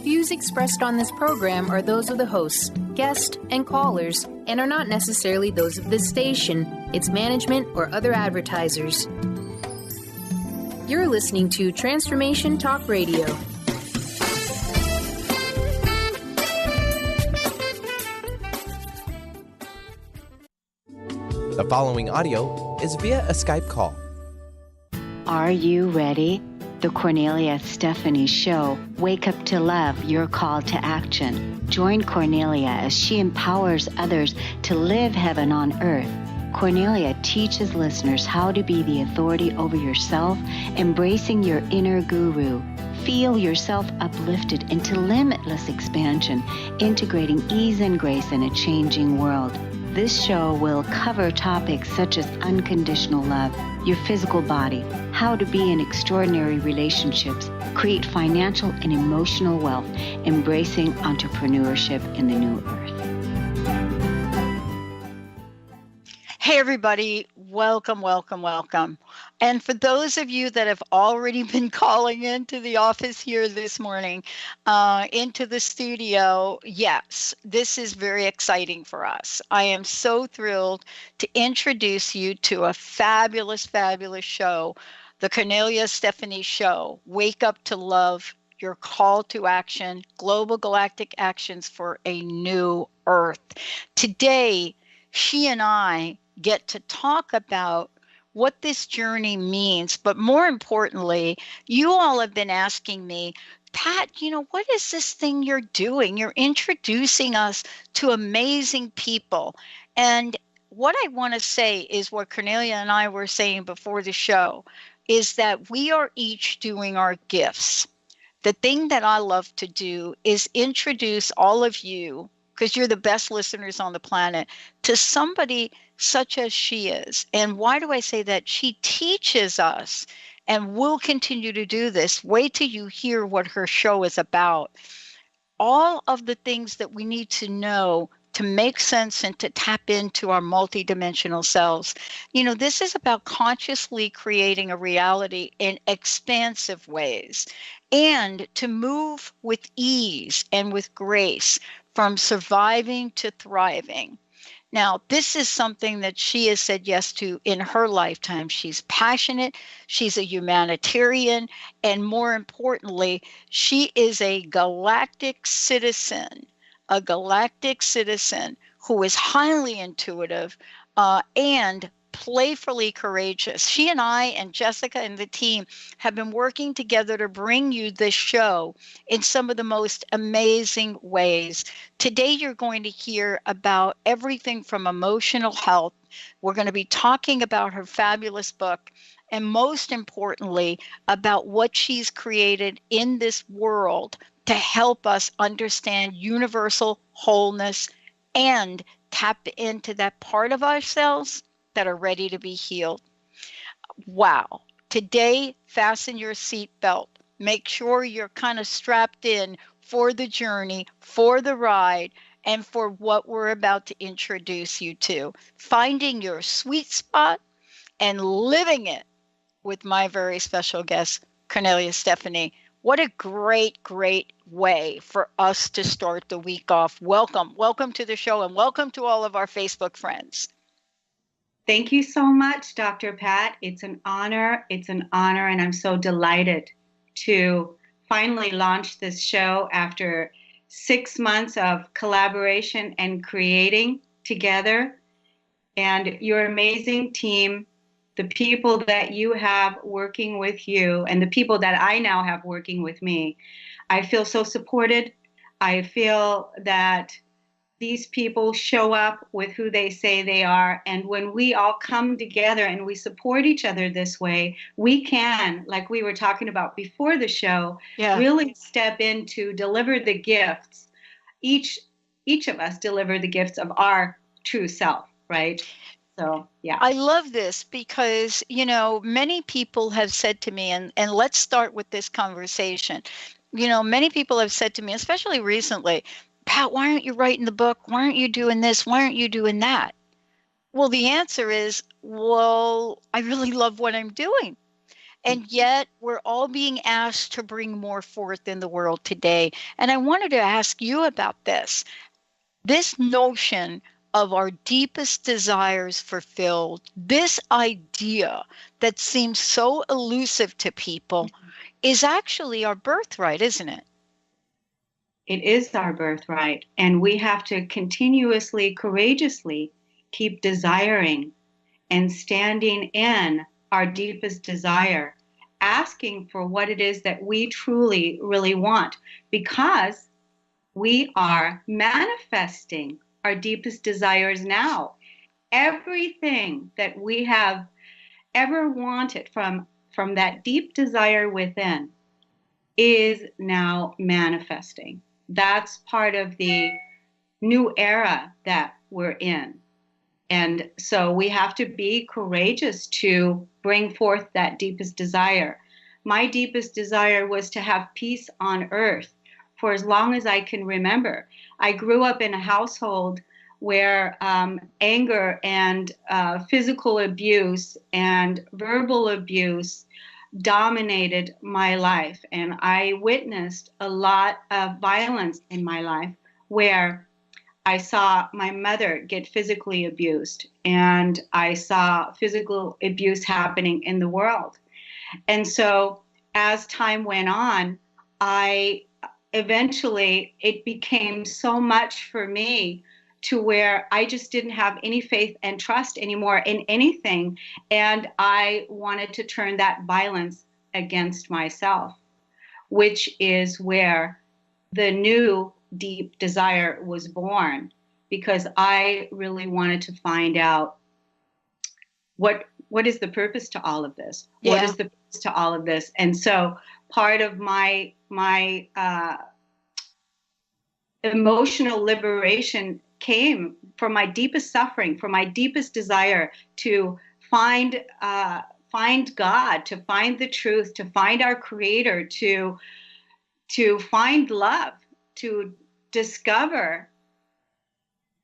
Views expressed on this program are those of the hosts, guests, and callers, and are not necessarily those of this station, its management, or other advertisers. You're listening to Transformation Talk Radio. The following audio is via a Skype call. Are you ready? The Kornelia Stephanie Show, Wake Up to Love, Your Call to Action. Join Kornelia as she empowers others to live heaven on earth. Kornelia teaches listeners how to be the authority over yourself, embracing your inner guru. Feel yourself uplifted into limitless expansion, integrating ease and grace in a changing world. This show will cover topics such as unconditional love, your physical body, how to be in extraordinary relationships, create financial and emotional wealth, embracing entrepreneurship in the new earth. Hey, everybody. Welcome, welcome, welcome. And for those of you that have already been calling into the office here this morning, into the studio, yes, this is very exciting for us. I am so thrilled to introduce you to a fabulous, fabulous show, the Kornelia Stephanie Show, Wake Up to Love, Your Call to Action, Global Galactic Actions for a New Earth. Today, she and I get to talk about what this journey means. But more importantly, you all have been asking me, Pat, what is this thing you're doing? You're introducing us to amazing people. And what I want to say is what Kornelia and I were saying before the show, is that we are each doing our gifts. The thing that I love to do is introduce all of you, because you're the best listeners on the planet, to somebody such as she is. And why do I say that? She teaches us and will continue to do this. Wait till you hear what her show is about. All of the things that we need to know to make sense and to tap into our multidimensional selves. This is about consciously creating a reality in expansive ways and to move with ease and with grace from surviving to thriving. Now, this is something that she has said yes to in her lifetime. She's passionate, she's a humanitarian, and more importantly, she is a galactic citizen who is highly intuitive and playfully courageous. She and I and Jessica and the team have been working together to bring you this show in some of the most amazing ways. Today, you're going to hear about everything from emotional health. We're going to be talking about her fabulous book, and most importantly, about what she's created in this world to help us understand universal wholeness and tap into that part of ourselves that are ready to be healed. Wow. Today, fasten your seatbelt. Make sure you're kind of strapped in for the journey, for the ride, and for what we're about to introduce you to. Finding your sweet spot and living it with my very special guest, Kornelia Stephanie. What a great, great way for us to start the week off. Welcome to the show, and welcome to all of our Facebook friends. Thank you so much, Dr. Pat. It's an honor, and I'm so delighted to finally launch this show after 6 months of collaboration and creating together. And your amazing team, the people that you have working with you, and the people that I now have working with me, I feel so supported. I feel that these people show up with who they say they are. And when we all come together and we support each other this way, we can, like we were talking about before the show, really step in to deliver the gifts. Each of us deliver the gifts of our true self, right? So, yeah. I love this because, many people have said to me, and let's start with this conversation. Many people have said to me, especially recently, Pat, why aren't you writing the book? Why aren't you doing this? Why aren't you doing that? Well, the answer is, I really love what I'm doing. And yet we're all being asked to bring more forth in the world today. And I wanted to ask you about this notion of our deepest desires fulfilled, this idea that seems so elusive to people is actually our birthright, isn't it? It is our birthright. And we have to continuously, courageously keep desiring and standing in our deepest desire, asking for what it is that we truly, really want, because we are manifesting our deepest desires now. Everything that we have ever wanted from that deep desire within is now manifesting. That's part of the new era that we're in. And so we have to be courageous to bring forth that deepest desire. My deepest desire was to have peace on earth for as long as I can remember. I grew up in a household where anger and physical abuse and verbal abuse dominated my life. And I witnessed a lot of violence in my life where I saw my mother get physically abused, and I saw physical abuse happening in the world. And so as time went on, it became so much for me to where I just didn't have any faith and trust anymore in anything. And I wanted to turn that violence against myself, which is where the new deep desire was born, because I really wanted to find out what is the purpose to all of this? Yeah. What is the purpose to all of this? And so part of my emotional liberation came from my deepest suffering, from my deepest desire to find God, to find the truth, to find our Creator, to find love, to discover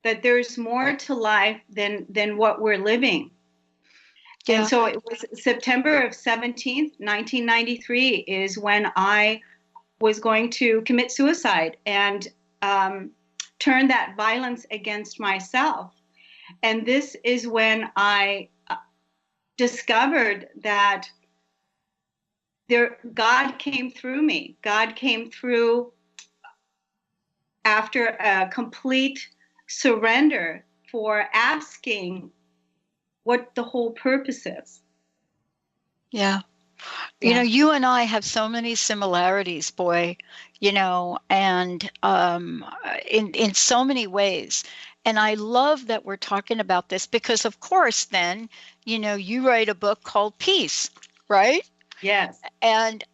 that there's more to life than what we're living. Yeah. And so it was September of 17th, 1993 is when I was going to commit suicide and turn that violence against myself. And this is when I discovered that God came through me. God came through after a complete surrender for asking what the whole purpose is. Yeah. You know, you and I have so many similarities, boy, and in so many ways. And I love that we're talking about this because, of course, then, you write a book called Peace, right? Yes. And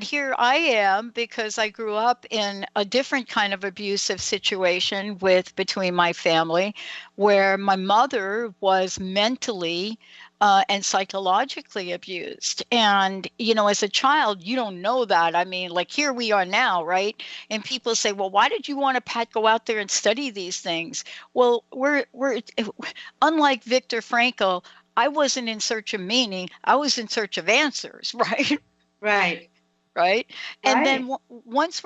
here I am, because I grew up in a different kind of abusive situation between my family, where my mother was mentally and psychologically abused. And, as a child, you don't know that. I mean, like, here we are now, right? And people say, well, why did you want to, Pat, go out there and study these things? Well, we're unlike Viktor Frankl, I wasn't in search of meaning. I was in search of answers, right? Right. Right. And then once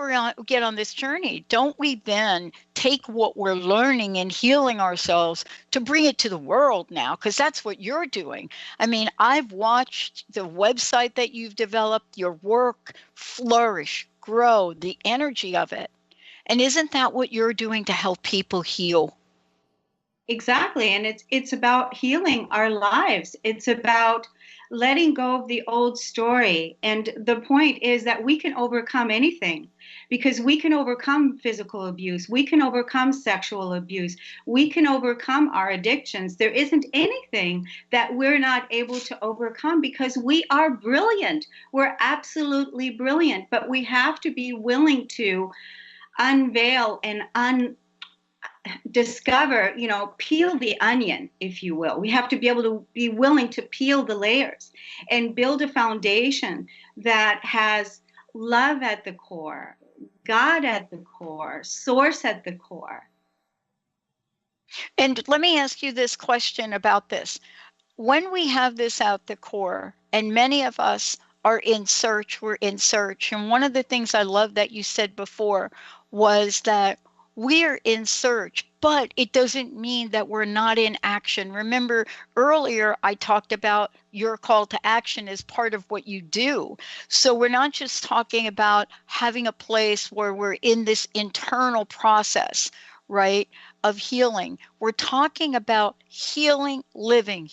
get on this journey, don't we then take what we're learning and healing ourselves to bring it to the world now? Because that's what you're doing. I mean, I've watched the website that you've developed, your work flourish, grow, the energy of it. And isn't that what you're doing to help people heal? Exactly. And it's about healing our lives. It's about letting go of the old story. And the point is that we can overcome anything, because we can overcome physical abuse. We can overcome sexual abuse. We can overcome our addictions. There isn't anything that we're not able to overcome, because we are brilliant. We're absolutely brilliant, but we have to be willing to unveil and discover, peel the onion, if you will. We have to be able to be willing to peel the layers and build a foundation that has love at the core, God at the core, source at the core. And let me ask you this question about this. When we have this at the core, and many of us are in search, we're in search. And one of the things I love that you said before was that we're in search, but it doesn't mean that we're not in action. Remember, earlier I talked about your call to action as part of what you do. So we're not just talking about having a place where we're in this internal process, right, of healing. We're talking about healing, living,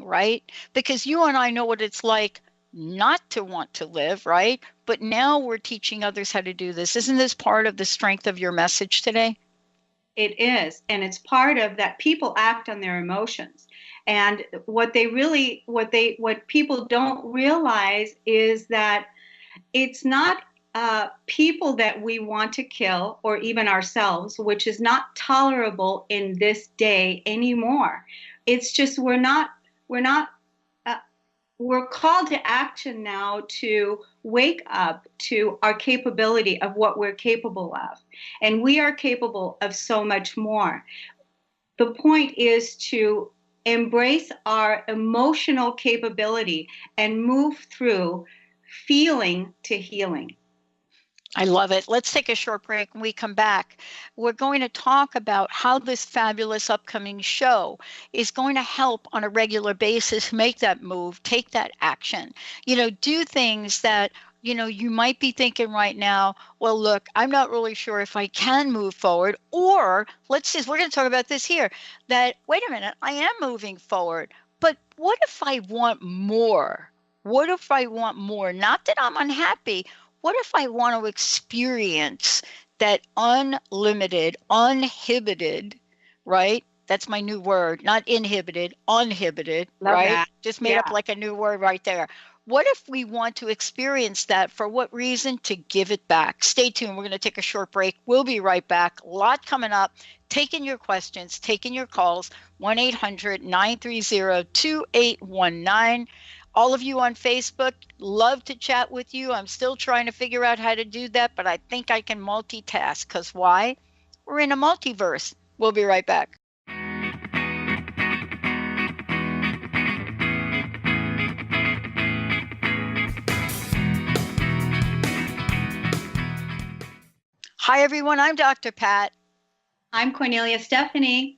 right? Because you and I know what it's like not to want to live, right? But now we're teaching others how to do this. Isn't this part of the strength of your message today? It is. And it's part of that people act on their emotions. And what people don't realize is that it's not people that we want to kill, or even ourselves, which is not tolerable in this day anymore. It's just we're called to action now to wake up to our capability of what we're capable of. And we are capable of so much more. The point is to embrace our emotional capability and move through feeling to healing. I love it. Let's take a short break. When we come back, we're going to talk about how this fabulous upcoming show is going to help on a regular basis make that move, take that action, do things that, you might be thinking right now, well, look, I'm not really sure if I can move forward. Or we're going to talk about this here, that, wait a minute, I am moving forward, but what if I want more? What if I want more? Not that I'm unhappy. What if I want to experience that unlimited, uninhibited, right? That's my new word, not inhibited, uninhibited, Love right? that. Just made up like a new word right there. What if we want to experience that? For what reason? To give it back. Stay tuned. We're going to take a short break. We'll be right back. A lot coming up. Taking your questions, taking your calls, 1-800-930-2819. All of you on Facebook, love to chat with you. I'm still trying to figure out how to do that, but I think I can multitask. Because why? We're in a multiverse. We'll be right back. Hi, everyone. I'm Dr. Pat. I'm Kornelia Stephanie.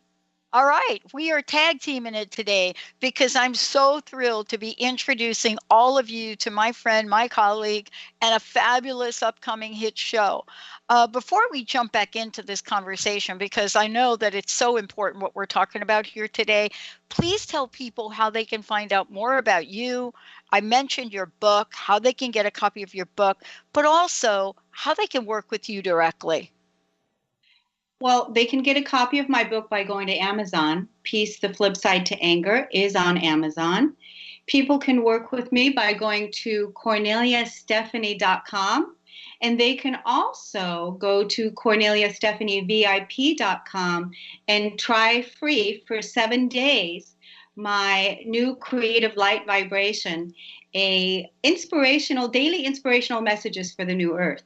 All right, we are tag teaming it today because I'm so thrilled to be introducing all of you to my friend, my colleague, and a fabulous upcoming hit show. Before we jump back into this conversation, because I know that it's so important what we're talking about here today, please tell people how they can find out more about you. I mentioned your book, how they can get a copy of your book, but also how they can work with you directly. Well, they can get a copy of my book by going to Amazon. Peace, the Flip Side to Anger is on Amazon. People can work with me by going to corneliastephanie.com. And they can also go to corneliastephanievip.com and try free for 7 days my new creative light vibration, daily inspirational messages for the new earth.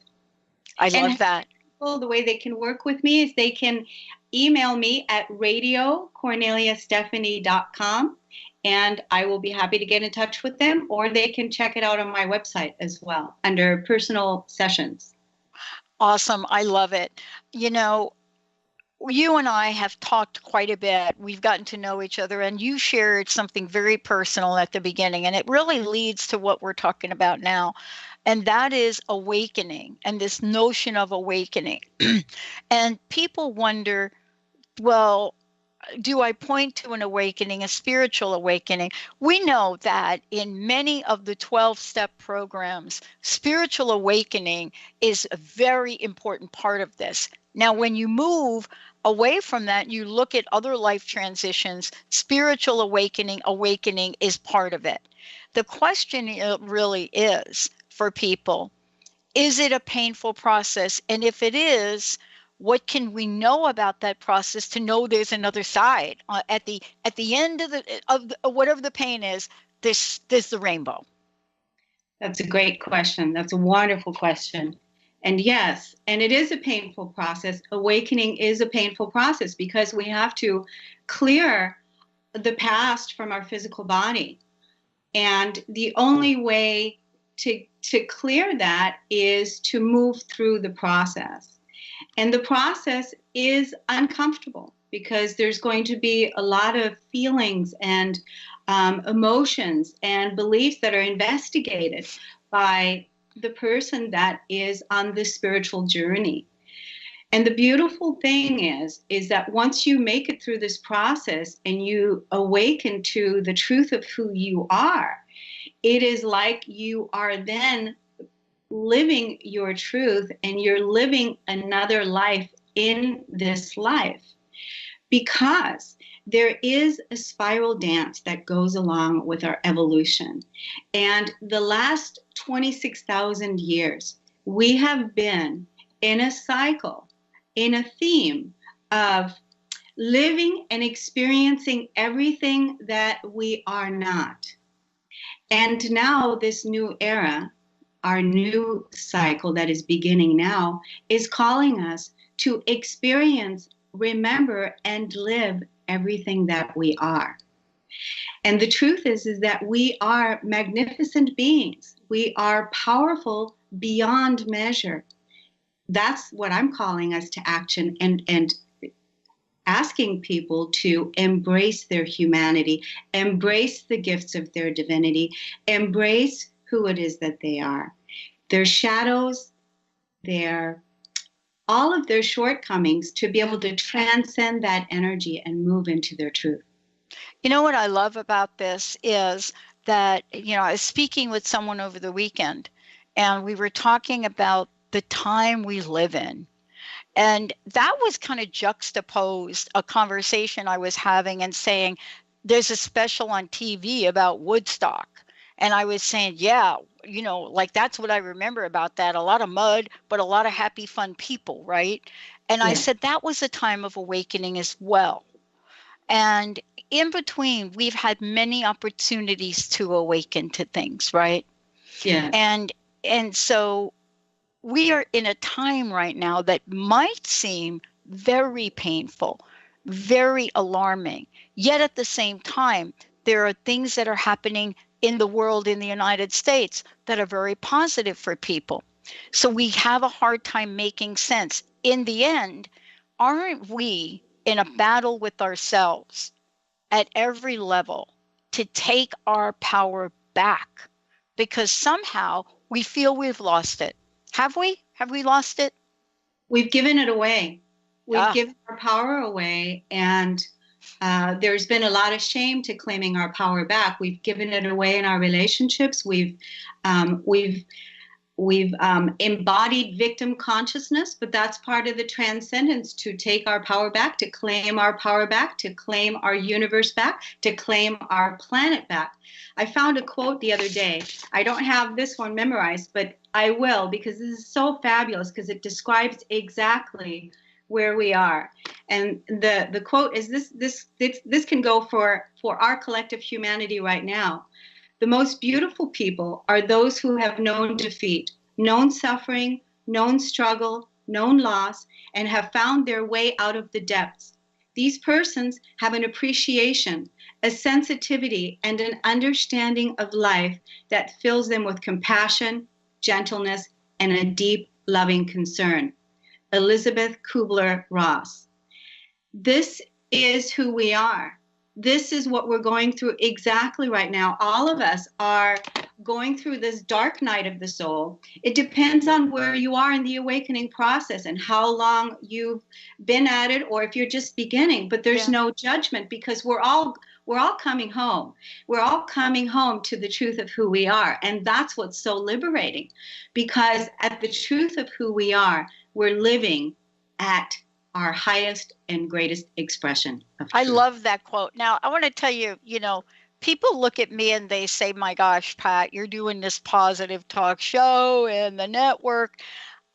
I love that. The way they can work with me is they can email me at radio@corneliastephanie.com, and I will be happy to get in touch with them, or they can check it out on my website as well under personal sessions. Awesome. I love it. You and I have talked quite a bit. We've gotten to know each other, and you shared something very personal at the beginning, and it really leads to what we're talking about now. And that is awakening and this notion of awakening. And people wonder, well, do I point to an awakening, a spiritual awakening? We know that in many of the 12-step programs, spiritual awakening is a very important part of this. Now, when you move away from that, you look at other life transitions, spiritual awakening is part of it. The question really is for people, is it a painful process? And if it is, what can we know about that process to know there's another side? At the end of whatever the pain is, there's the rainbow. That's a great question. That's a wonderful question. And yes, and it is a painful process. Awakening is a painful process because we have to clear the past from our physical body. And the only way to clear that is to move through the process. And the process is uncomfortable because there's going to be a lot of feelings and emotions and beliefs that are investigated by the person that is on this spiritual journey. And the beautiful thing is that once you make it through this process and you awaken to the truth of who you are, it is like you are then living your truth and you're living another life in this life. Because there is a spiral dance that goes along with our evolution. And the last 26,000 years, we have been in a cycle, in a theme of living and experiencing everything that we are not. And now this new era, our new cycle that is beginning now, is calling us to experience, remember, and live everything that we are. And the truth is that we are magnificent beings. We are powerful beyond measure. That's what I'm calling us to action and asking people to embrace their humanity, embrace the gifts of their divinity, embrace who it is that they are. Their shadows, all of their shortcomings, to be able to transcend that energy and move into their truth. You know what I love about this is that, I was speaking with someone over the weekend and we were talking about the time we live in. And that was kind of juxtaposed a conversation I was having and saying, there's a special on TV about Woodstock. And I was saying, yeah, like that's what I remember about that. A lot of mud, but a lot of happy, fun people, right? And I said, that was a time of awakening as well. And in between, we've had many opportunities to awaken to things, right? Yeah. And so we are in a time right now that might seem very painful, very alarming. Yet at the same time, there are things that are happening in the world, in the United States, that are very positive for people. So we have a hard time making sense. In the end, aren't we in a battle with ourselves at every level to take our power back? Because somehow we feel we've lost it. Have we? Have we lost it? We've given it away. We've given our power away, and there's been a lot of shame to claiming our power back. We've given it away in our relationships. We've embodied victim consciousness, but that's part of the transcendence, to take our power back, to claim our power back, to claim our universe back, to claim our planet back. I found a quote the other day. I don't have this one memorized, but I will, because this is so fabulous, because it describes exactly where we are. And the quote is this can go for our collective humanity right now. The most beautiful people are those who have known defeat, known suffering, known struggle, known loss, and have found their way out of the depths. These persons have an appreciation, a sensitivity, and an understanding of life that fills them with compassion, gentleness, and a deep, loving concern. Elizabeth Kubler-Ross. This is who we are. This is what we're going through exactly right now. All of us are going through this dark night of the soul. It depends on where you are in the awakening process and how long you've been at it, or if you're just beginning. But there's no judgment, because we're all coming home. We're all coming home to the truth of who we are. And that's what's so liberating, because at the truth of who we are, we're living at our highest and greatest expression of truth. I love that quote. Now, I want to tell you, people look at me and they say, my gosh, Pat, you're doing this positive talk show and the network.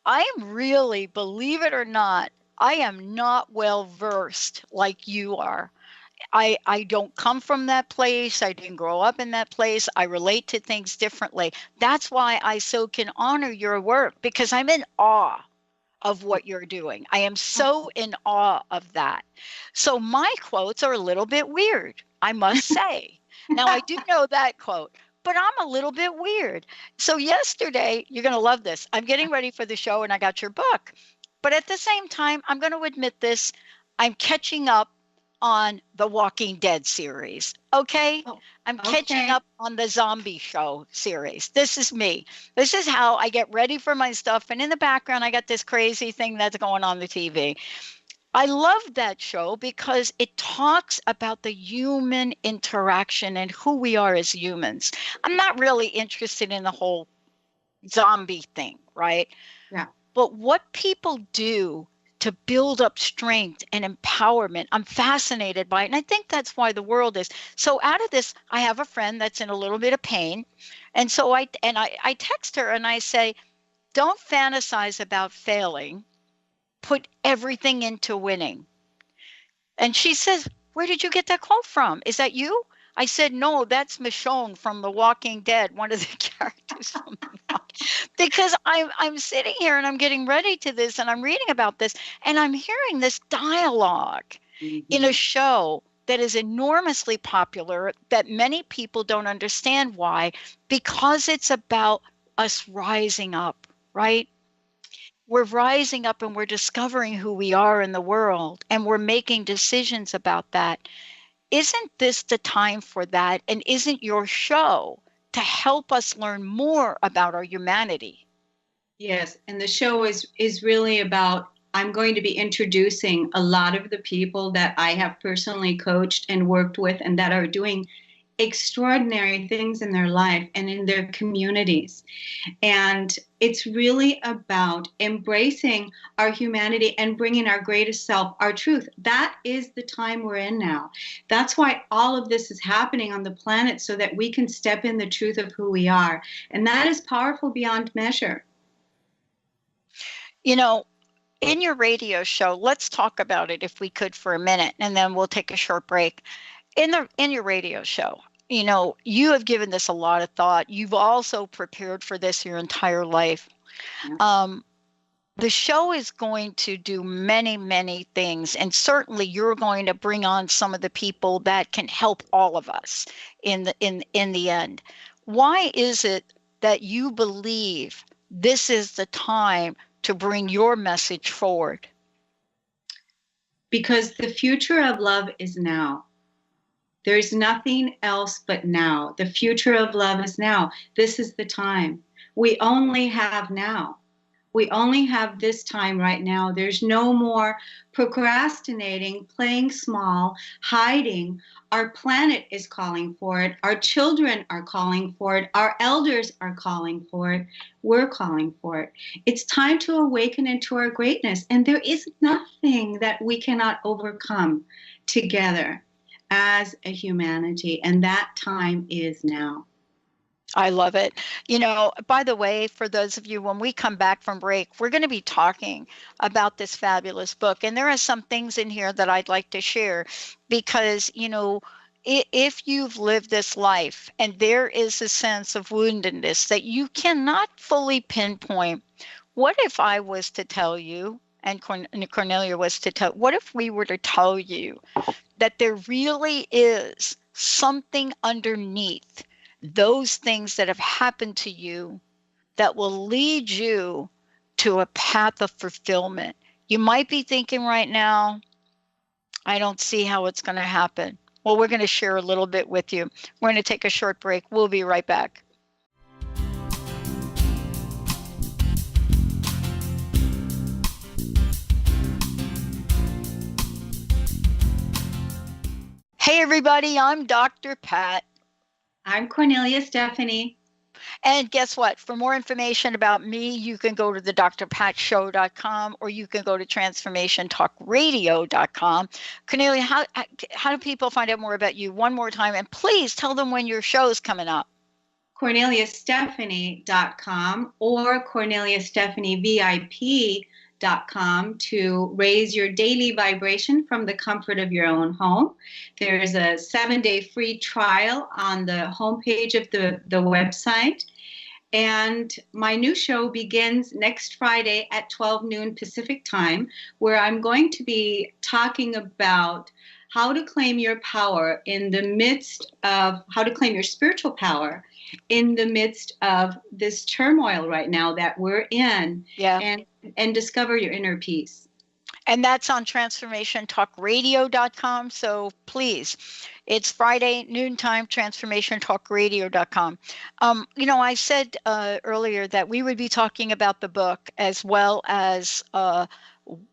I am really, believe it or not, I am not well versed like you are. I don't come from that place. I didn't grow up in that place. I relate to things differently. That's why I so can honor your work, because I'm in awe of what you're doing. I am so in awe of that. So my quotes are a little bit weird, I must say. Now, I do know that quote, but I'm a little bit weird. So yesterday, you're going to love this. I'm getting ready for the show and I got your book. But at the same time, I'm going to admit this, I'm catching up on the Walking Dead series. Okay? Oh, I'm catching okay. up on the zombie show series. This is me. This is how I get ready for my stuff. And in the background, I got this crazy thing that's going on the TV. I love that show because it talks about the human interaction and who we are as humans. I'm not really interested in the whole zombie thing, right? Yeah. But what people do to build up strength and empowerment, I'm fascinated by it. And I think that's why the world is. So out of this, I have a friend that's in a little bit of pain. And so I text her and I say, don't fantasize about failing. Put everything into winning. And she says, where did you get that quote from? Is that you? I said, no, that's Michonne from The Walking Dead, one of the characters from The Walking. Because I'm sitting here and I'm getting ready to this and I'm reading about this and I'm hearing this dialogue in a show that is enormously popular that many people don't understand why, because it's about us rising up, right? We're rising up and we're discovering who we are in the world and we're making decisions about that. Isn't this the time for that? And isn't your show to help us learn more about our humanity? Yes, and the show is really about, I'm going to be introducing a lot of the people that I have personally coached and worked with and that are doing extraordinary things in their life and in their communities. And it's really about embracing our humanity and bringing our greatest self, our truth. That is the time we're in now. That's why all of this is happening on the planet, so that we can step in the truth of who we are. And that is powerful beyond measure. You know, in your radio show, let's talk about it if we could for a minute, and then we'll take a short break. In your radio show, you know, you have given this a lot of thought. You've also prepared for this your entire life. The show is going to do many, many things, and certainly you're going to bring on some of the people that can help all of us in the end. Why is it that you believe this is the time to bring your message forward? Because the future of love is now. There's nothing else but now. The future of love is now. This is the time. We only have now. We only have this time right now. There's no more procrastinating, playing small, hiding. Our planet is calling for it. Our children are calling for it. Our elders are calling for it. We're calling for it. It's time to awaken into our greatness. And there is nothing that we cannot overcome together as a humanity. And that time is now. I love it. You know, by the way, for those of you, when we come back from break, we're going to be talking about this fabulous book. And there are some things in here that I'd like to share because, you know, if you've lived this life and there is a sense of woundedness that you cannot fully pinpoint, what if I was to tell you, and Kornelia was to tell, what if we were to tell you that there really is something underneath those things that have happened to you that will lead you to a path of fulfillment? You might be thinking right now, I don't see how it's going to happen. Well, we're going to share a little bit with you. We're going to take a short break. We'll be right back. Hey, everybody, I'm Dr. Pat. I'm Kornelia Stephanie. And guess what? For more information about me, you can go to the drpatshow.com or you can go to transformationtalkradio.com. Cornelia, how do people find out more about you? One more time, and please tell them when your show is coming up. KorneliaStephanie.com or KorneliaStephanieVIP.com to raise your daily vibration from the comfort of your own home. There's a 7-day free trial on the homepage of the website. And my new show begins next Friday at 12 noon Pacific time, where I'm going to be talking about how to claim your power in the midst of how to claim your spiritual power in the midst of this turmoil right now that we're in, and discover your inner peace. And that's on transformationtalkradio.com. So please, it's Friday, noontime, transformationtalkradio.com. I said earlier that we would be talking about the book as well as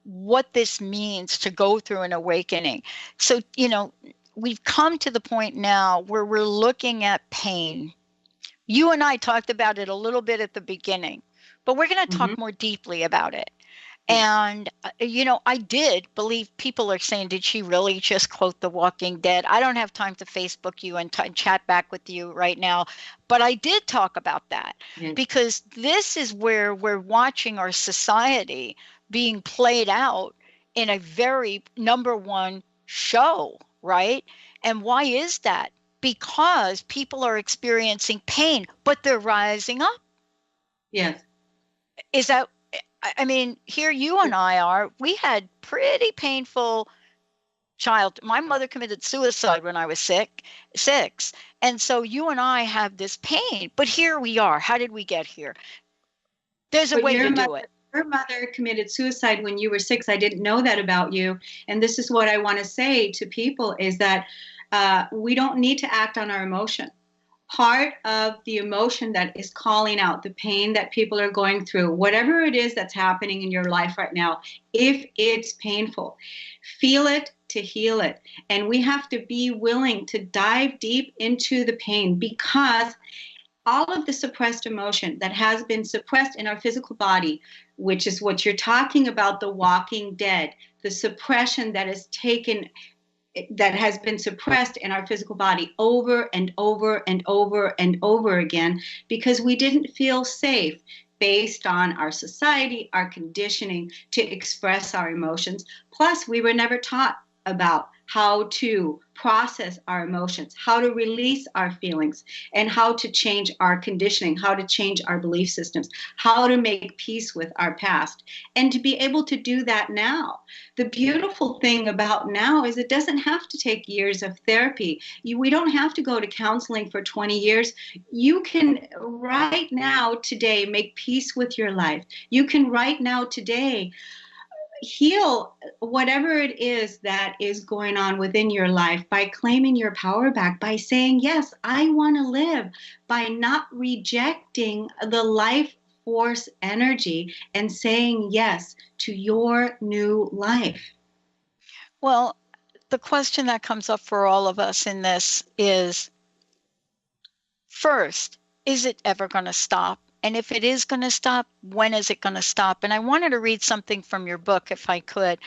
what this means to go through an awakening. So, we've come to the point now where we're looking at pain. You and I talked about it a little bit at the beginning, but we're going to talk more deeply about it. And, I did believe people are saying, did she really just quote The Walking Dead? I don't have time to Facebook you and chat back with you right now. But I did talk about that because this is where we're watching our society being played out in a very number one show, right? And why is that? Because people are experiencing pain, but they're rising up. Yes. Is that... I mean, here you and I are, we had pretty painful my mother committed suicide when I was six. And so you and I have this pain, but here we are. How did we get here? There's a way to do it. Your mother committed suicide when you were 6. I didn't know that about you. And this is what I want to say to people is that we don't need to act on our emotion. Part of the emotion that is calling out the pain that people are going through, whatever it is that's happening in your life right now, if it's painful, feel it to heal it. And we have to be willing to dive deep into the pain, because all of the suppressed emotion that has been suppressed in our physical body, which is what you're talking about, The Walking Dead, the suppression that has been suppressed in our physical body over and over and over and over again, because we didn't feel safe based on our society, our conditioning to express our emotions. Plus, we were never taught about how to process our emotions, how to release our feelings, and how to change our conditioning, how to change our belief systems, how to make peace with our past, and to be able to do that now. The beautiful thing about now is it doesn't have to take years of therapy. We don't have to go to counseling for 20 years. You can right now, today, make peace with your life. You can right now, today, heal whatever it is that is going on within your life by claiming your power back, by saying, yes, I want to live, by not rejecting the life force energy and saying yes to your new life. Well, the question that comes up for all of us in this is, first, is it ever going to stop? And if it is going to stop, when is it going to stop? And I wanted to read something from your book, if I could.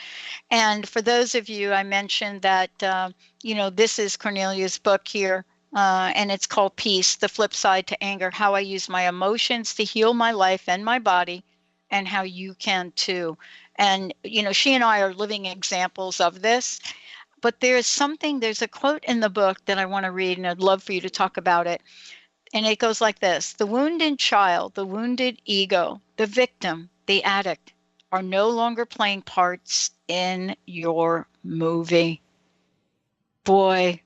And for those of you, I mentioned that, this is Kornelia's book here, and it's called Peace, The Flip Side to Anger, How I Use My Emotions to Heal My Life and My Body, and How You Can Too. And, she and I are living examples of this. But there's a quote in the book that I want to read, and I'd love for you to talk about it. And it goes like this: the wounded child, the wounded ego, the victim, the addict are no longer playing parts in your movie. Boy,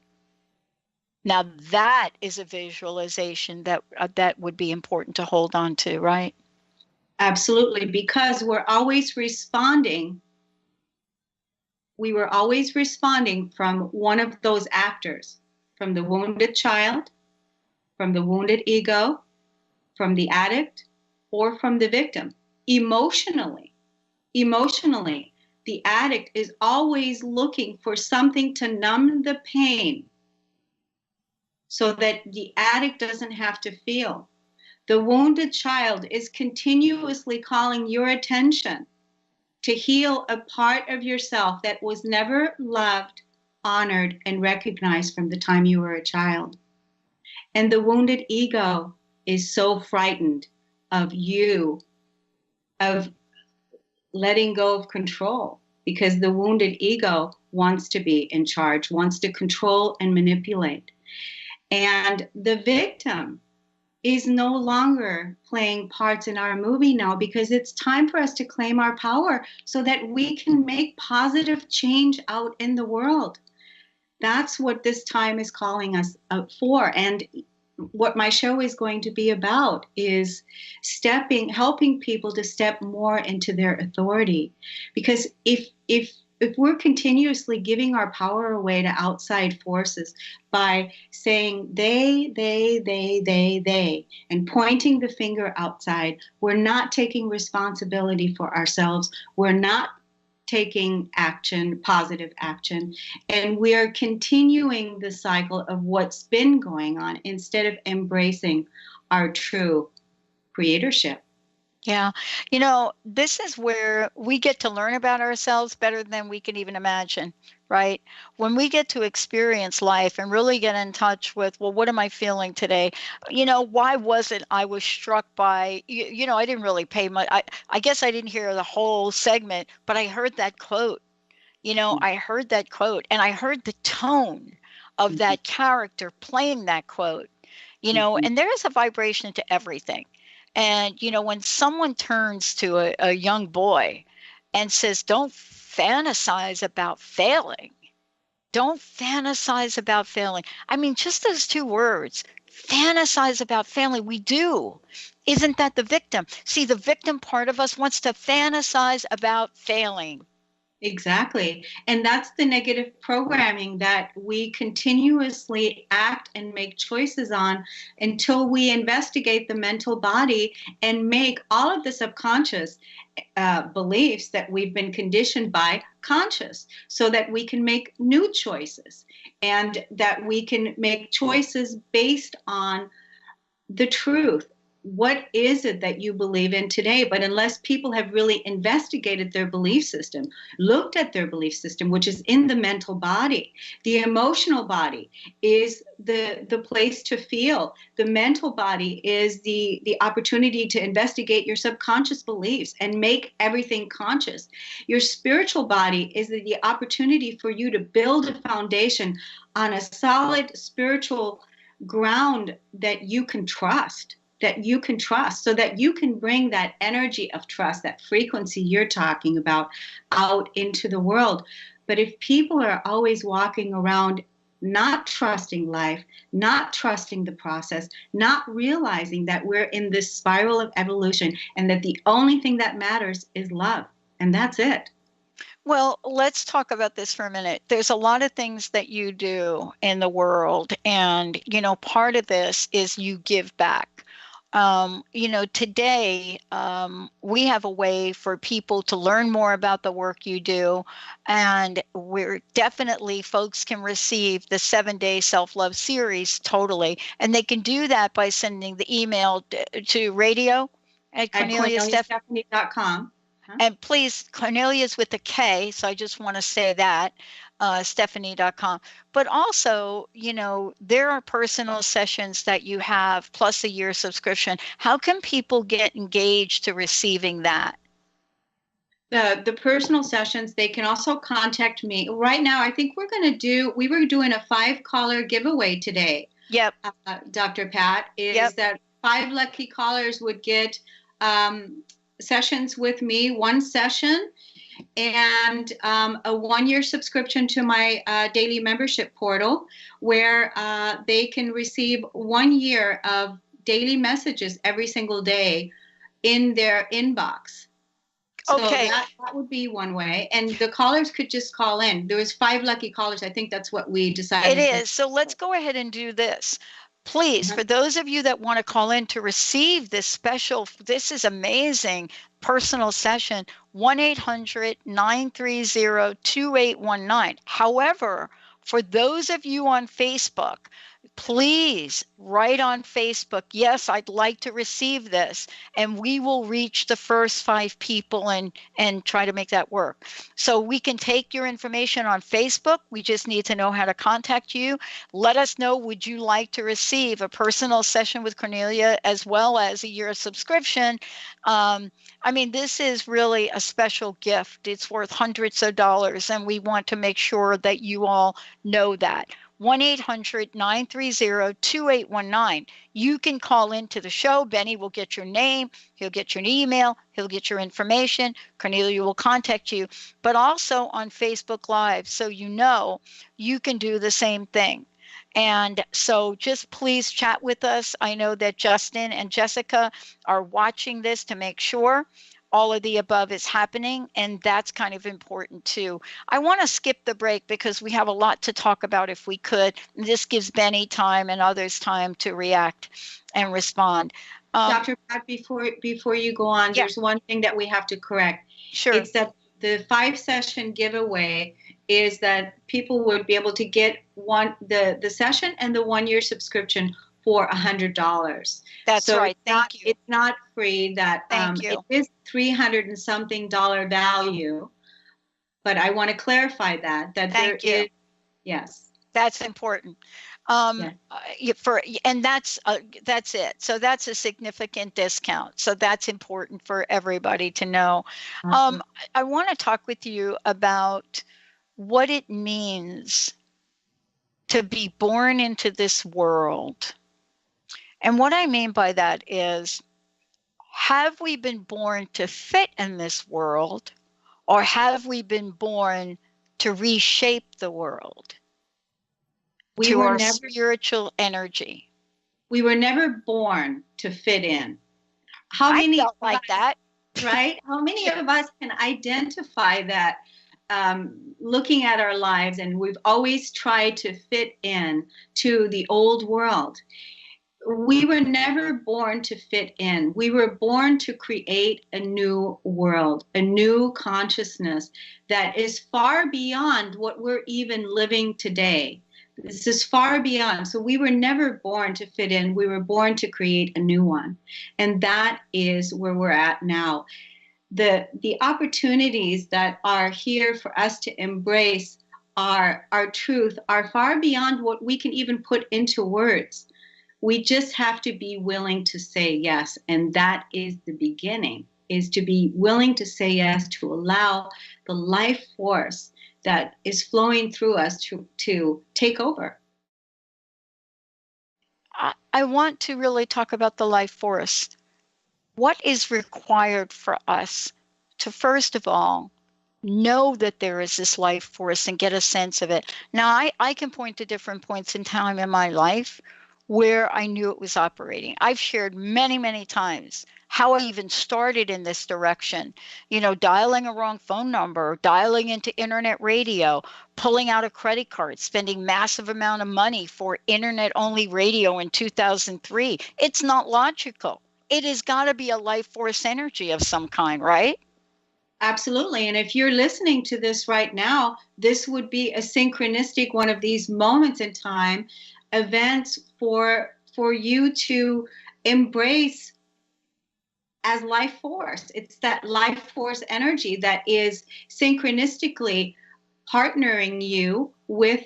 now that is a visualization that would be important to hold on to, right? Absolutely, because we're always responding. We were always responding from one of those actors, from the wounded child, from the wounded ego, from the addict, or from the victim. Emotionally, the addict is always looking for something to numb the pain so that the addict doesn't have to feel. The wounded child is continuously calling your attention to heal a part of yourself that was never loved, honored, and recognized from the time you were a child. And the wounded ego is so frightened of you, of letting go of control, because the wounded ego wants to be in charge, wants to control and manipulate. And the victim is no longer playing parts in our movie now, because it's time for us to claim our power so that we can make positive change out in the world. That's what this time is calling us for. And what my show is going to be about is helping people to step more into their authority. Because if we're continuously giving our power away to outside forces by saying they, and pointing the finger outside, we're not taking responsibility for ourselves. We're not taking action, positive action, and we are continuing the cycle of what's been going on instead of embracing our true creatorship. Yeah. This is where we get to learn about ourselves better than we can even imagine, right? When we get to experience life and really get in touch with, well, what am I feeling today? Why was it I was struck by, I didn't really pay much. I guess I didn't hear the whole segment, but I heard that quote. I heard that quote and I heard the tone of that character playing that quote, and there is a vibration to everything. And, when someone turns to a young boy and says, don't fantasize about failing, don't fantasize about failing. I mean, just those two words, fantasize about failing, we do. Isn't that the victim? See, the victim part of us wants to fantasize about failing. Exactly. And that's the negative programming that we continuously act and make choices on until we investigate the mental body and make all of the subconscious beliefs that we've been conditioned by conscious, so that we can make new choices and that we can make choices based on the truth. What is it that you believe in today? But unless people have really investigated their belief system, looked at their belief system, which is in the mental body, the emotional body is the place to feel. The mental body is the opportunity to investigate your subconscious beliefs and make everything conscious. Your spiritual body is the opportunity for you to build a foundation on a solid spiritual ground that you can trust, so that you can bring that energy of trust, that frequency you're talking about, out into the world. But if people are always walking around not trusting life, not trusting the process, not realizing that we're in this spiral of evolution and that the only thing that matters is love, and that's it. Well, let's talk about this for a minute. There's a lot of things that you do in the world, and part of this is you give back. Today we have a way for people to learn more about the work you do, and we're definitely, folks can receive the 7-day self-love series totally, and they can do that by sending the email to radio at CorneliaStephanie.com. And please, Cornelia's with a K, so I just want to say that, Stephanie.com. But also, there are personal sessions that you have plus a year subscription. How can people get engaged to receiving that? The personal sessions, they can also contact me. Right now, I think we were doing a 5-caller giveaway today. Yep. Dr. Pat, that 5 lucky callers would get sessions with me, 1 session, and a 1-year subscription to my daily membership portal, where they can receive 1 year of daily messages every single day in their inbox. So okay. that would be one way. And the callers could just call in. There was 5 lucky callers. I think that's what we decided. It is. So let's go ahead and do this. Please, for those of you that want to call in to receive this is amazing personal session, 1-800-930-2819. However, for those of you on Facebook, please write on Facebook, yes, I'd like to receive this, and we will reach the first 5 people and try to make that work. So we can take your information on Facebook. We just need to know how to contact you. Let us know, would you like to receive a personal session with Kornelia as well as a year subscription? This is really a special gift. It's worth hundreds of dollars, and we want to make sure that you all know that. 1-800-930-2819. You can call into the show. Benny will get your name. He'll get your email. He'll get your information. Kornelia will contact you, but also on Facebook Live. So you can do the same thing. And so just please chat with us. I know that Justin and Jessica are watching this to make sure all of the above is happening, and that's kind of important too. I want to skip the break because we have a lot to talk about if we could. This gives Benny time and others time to react and respond. Dr. Pat, before you go on, there's one thing that we have to correct. Sure. It's that the 5-session giveaway is that people would be able to get the session and the 1-year subscription for $100. That's so right. Thank you. It's not free. Thank you. It is $300 and something value, but I want to clarify that Thank you. Yes, that's important. And that's it. So that's a significant discount. So that's important for everybody to know. I want to talk with you about what it means to be born into this world. And what I mean by that is, have we been born to fit in this world, or have we been born to reshape the world? To our spiritual energy. We were never born to fit in. I felt like that. Right? How many of us can identify that looking at our lives, and we've always tried to fit in to the old world? We were never born to fit in. We were born to create a new world, a new consciousness that is far beyond what we're even living today. This is far beyond. So we were never born to fit in. We were born to create a new one. And that is where we're at now. The opportunities that are here for us to embrace our truth are far beyond what we can even put into words. We just have to be willing to say yes. And that is the beginning, is to be willing to say yes, to allow the life force that is flowing through us to take over. I want to really talk about the life force. What is required for us to, first of all, know that there is this life force and get a sense of it? Now, I can point to different points in time in my life where I knew it was operating. I've shared many, many times how I even started in this direction, dialing a wrong phone number, dialing into internet radio, pulling out a credit card, spending massive amount of money for internet only radio in 2003. It's not logical. It has got to be a life force energy of some kind, right? Absolutely. And if you're listening to this right now, this would be a synchronistic one of these moments in time, events for you to embrace as life force. It's that life force energy that is synchronistically partnering you with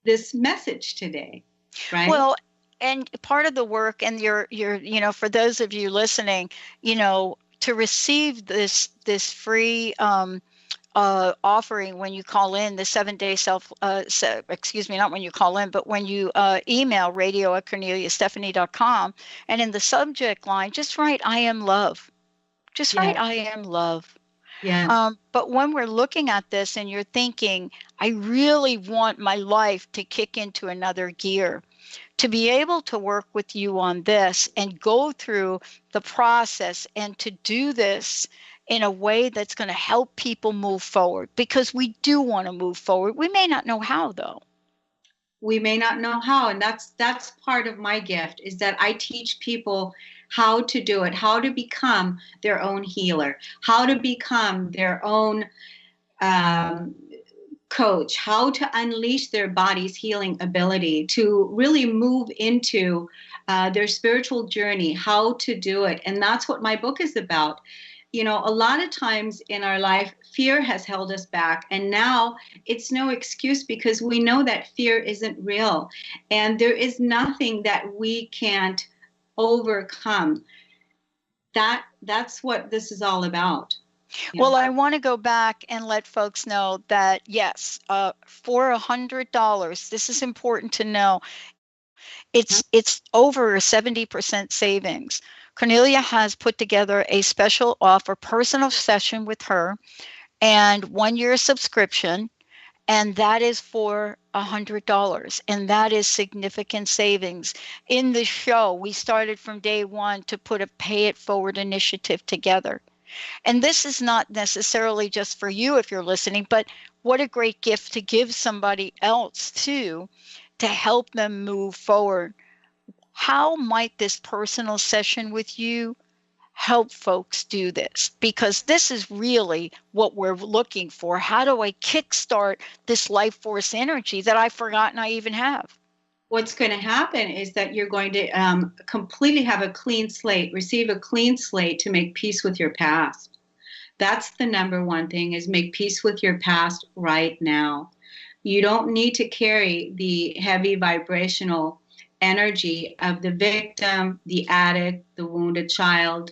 this message today, right? Well, and part of the work, and you're for those of you listening, to receive this free offering when you call in, the 7-day not when you call in, but when you email radio@korneliastephanie.com, and in the subject line, just write "I am love." Just write "I am love." Yeah. But when we're looking at this and you're thinking, I really want my life to kick into another gear, to be able to work with you on this and go through the process and to do this in a way that's going to help people move forward, because we do want to move forward. We may not know how, though. We may not know how. And that's part of my gift, is that I teach people how to do it, how to become their own healer, how to become their own coach, how to unleash their body's healing ability, to really move into their spiritual journey, how to do it. And that's what my book is about. A lot of times in our life, fear has held us back. And now it's no excuse, because we know that fear isn't real. And there is nothing that we can't overcome. That's what this is all about. Well, I want to go back and let folks know that, yes, for $100, this is important to know. It's over a 70% savings. Kornelia has put together a special offer, personal session with her, and 1-year subscription. And that is for $100. And that is significant savings. In the show, we started from day one to put a pay it forward initiative together. And this is not necessarily just for you if you're listening, but what a great gift to give somebody else too, to help them move forward. How might this personal session with you help folks do this? Because this is really what we're looking for. How do I kickstart this life force energy that I've forgotten I even have? What's going to happen is that you're going to completely have a clean slate, receive a clean slate to make peace with your past. That's the number one thing, is make peace with your past right now. You don't need to carry the heavy vibrational energy of the victim, the addict, the wounded child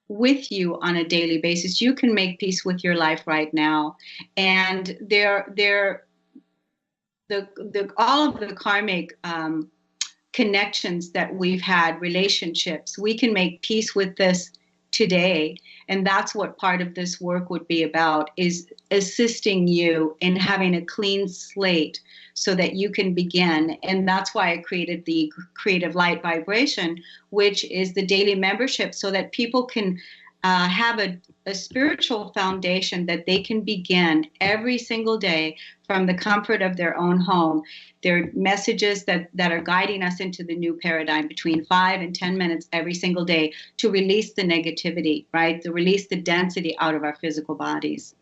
with you on a daily basis. You can make peace with your life right now. And all of the karmic connections that we've had, relationships, we can make peace with this today. And that's what part of this work would be about, is assisting you in having a clean slate so that you can begin. And that's why I created the Creative Light Vibration, which is the daily membership, so that people can have a spiritual foundation that they can begin every single day from the comfort of their own home. There are messages that are guiding us into the new paradigm between 5 and 10 minutes every single day to release the negativity, right? To release the density out of our physical bodies.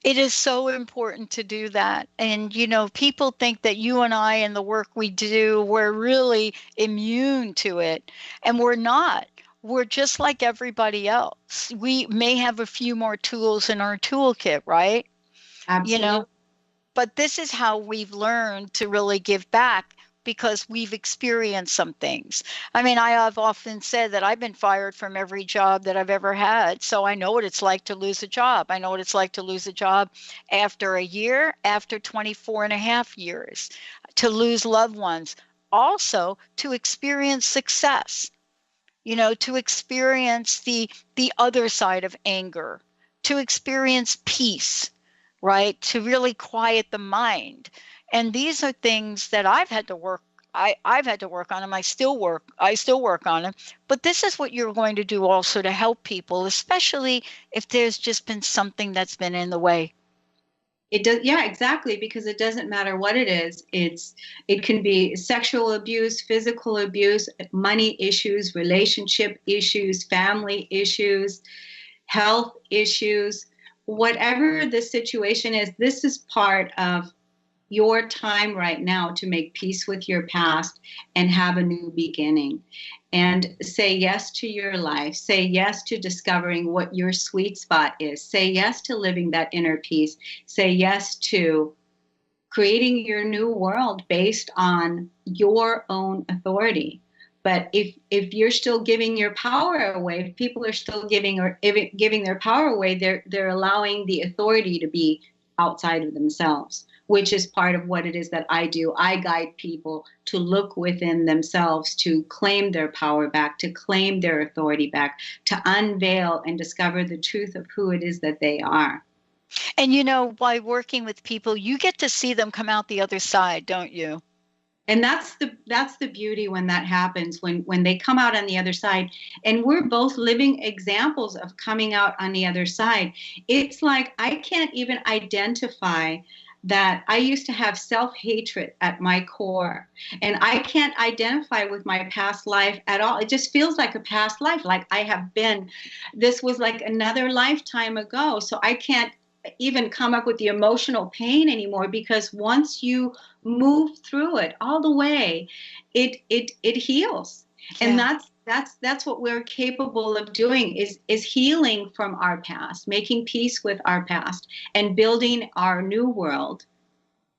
It is so important to do that. And, you know, people think that you and I and the work we do, we're really immune to it. And we're not. We're just like everybody else. We may have a few more tools in our toolkit, right? Absolutely. You know, but this is how we've learned to really give back, because we've experienced some things. I mean, I have often said that I've been fired from every job that I've ever had. So I know what it's like to lose a job. I know what it's like to lose a job after a year, after 24 and a half years, to lose loved ones, also to experience success, you know, to experience the other side of anger, to experience peace, right? To really quiet the mind. And these are things that I've had to work. I've had to work on them. I still work on them. But this is what you're going to do also to help people, especially if there's just been something that's been in the way. It does, yeah, exactly, because it doesn't matter what it is. It can be sexual abuse, physical abuse, money issues, relationship issues, family issues, health issues, whatever the situation is. This is part of your time right now to make peace with your past and have a new beginning. And say yes to your life. Say yes to discovering what your sweet spot is. Say yes to living that inner peace. Say yes to creating your new world based on your own authority. But if you're still giving your power away, if people are still giving their power away, they're allowing the authority to be outside of themselves, which is part of what it is that I do. I guide people to look within themselves, to claim their power back, to claim their authority back, to unveil and discover the truth of who it is that they are. And, you know, by working with people, you get to see them come out the other side, don't you? And that's the beauty when that happens, when they come out on the other side. And we're both living examples of coming out on the other side. It's like I can't even identify that I used to have self-hatred at my core. And I can't identify with my past life at all. It just feels like a past life, like this was like another lifetime ago. So I can't even come up with the emotional pain anymore, because once you move through it all the way, it heals. Yeah. And that's what we're capable of doing, is healing from our past, making peace with our past, and building our new world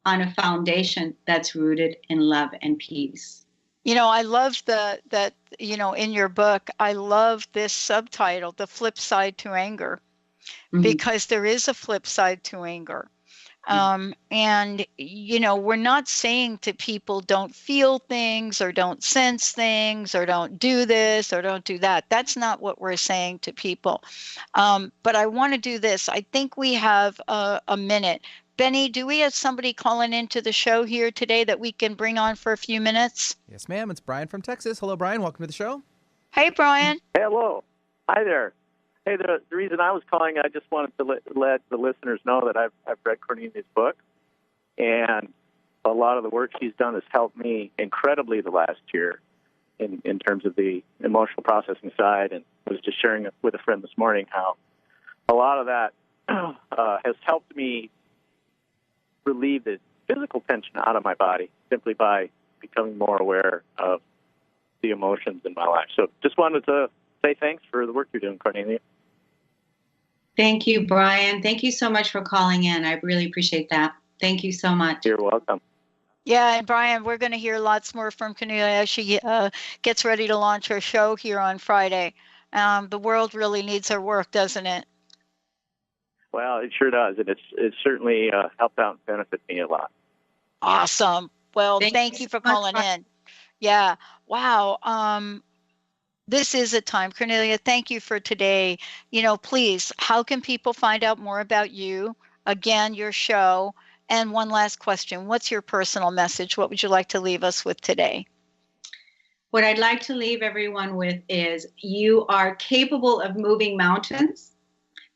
on a foundation that's rooted in love and peace. You know, I love that, you know, in your book, I love this subtitle, The Flip Side to Anger. Mm-hmm. Because there is a flip side to anger. And, you know, we're not saying to people, don't feel things or don't sense things or don't do this or don't do that. That's not what we're saying to people. But I want to do this. I think we have a minute Benny, do we have somebody calling into the show here today that we can bring on for a few minutes? Yes, ma'am. It's Brian from Texas. Hello, Brian. Welcome to the show. Hey, Brian. Hello. Hi there. Hey, the reason I was calling, I just wanted to let the listeners know that I've read Kornelia's book, and a lot of the work she's done has helped me incredibly the last year in terms of the emotional processing side. And I was just sharing it with a friend this morning how a lot of that has helped me relieve the physical tension out of my body simply by becoming more aware of the emotions in my life. So just wanted to say thanks for the work you're doing, Kornelia. Thank you, Brian. Thank you so much for calling in. I really appreciate that. Thank you so much. You're welcome. Yeah, and Brian, we're going to hear lots more from Kornelia as she gets ready to launch her show here on Friday. The world really needs her work, doesn't it? Well, it sure does, and it's certainly helped out and benefited me a lot. Awesome. Well, thank you for calling in. Yeah. Wow. This is a time. Kornelia, thank you for today. Please, how can people find out more about you? Again, your show. And one last question. What's your personal message? What would you like to leave us with today? What I'd like to leave everyone with is you are capable of moving mountains.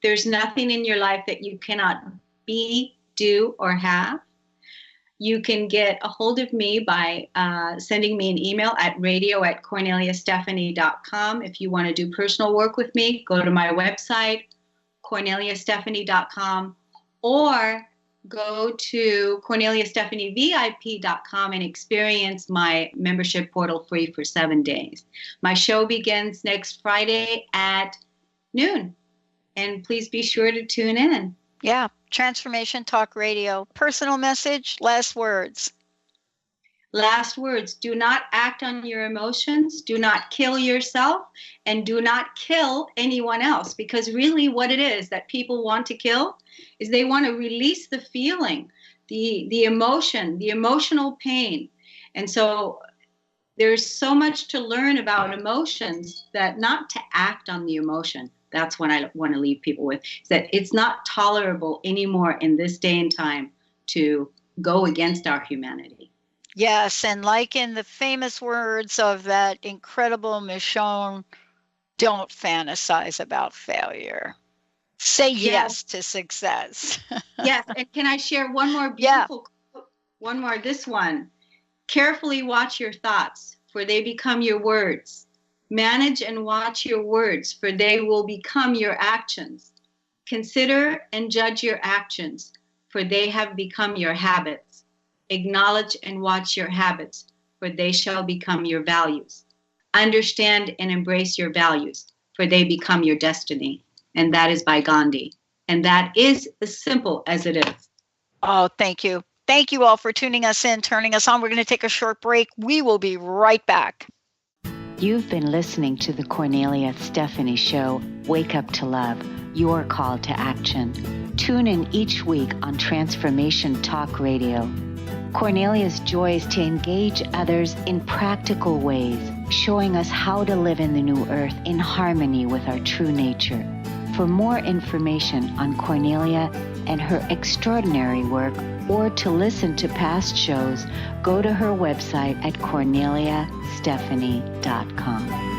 There's nothing in your life that you cannot be, do, or have. You can get a hold of me by sending me an email at radio@korneliastephanie.com. If you want to do personal work with me, go to my website, korneliastephanie.com, or go to korneliastephanievip.com and experience my membership portal free for 7 days. My show begins next Friday at noon, and please be sure to tune in. Yeah. Transformation Talk Radio. Personal message, last words. Last words. Do not act on your emotions. Do not kill yourself, and do not kill anyone else, because really what it is that people want to kill is they want to release the feeling, the emotion, the emotional pain. And so there's so much to learn about emotions that not to act on the emotion. That's what I want to leave people with, is that it's not tolerable anymore in this day and time to go against our humanity. Yes, and like in the famous words of that incredible Michonne, don't fantasize about failure. Say yes to success. Yes, and can I share one more beautiful quote? One more, this one. Carefully watch your thoughts, for they become your words. Manage and watch your words, for they will become your actions. Consider and judge your actions, for they have become your habits. Acknowledge and watch your habits, for they shall become your values. Understand and embrace your values, for they become your destiny. And that is by Gandhi. And that is as simple as it is. Oh, thank you. Thank you all for tuning us in, turning us on. We're going to take a short break. We will be right back. You've been listening to the Kornelia Stephanie Show, Wake Up to Love, your call to action. Tune in each week on Transformation Talk Radio. Kornelia's joy is to engage others in practical ways, showing us how to live in the new earth in harmony with our true nature. For more information on Kornelia and her extraordinary work, or to listen to past shows, go to her website at korneliastephanie.com.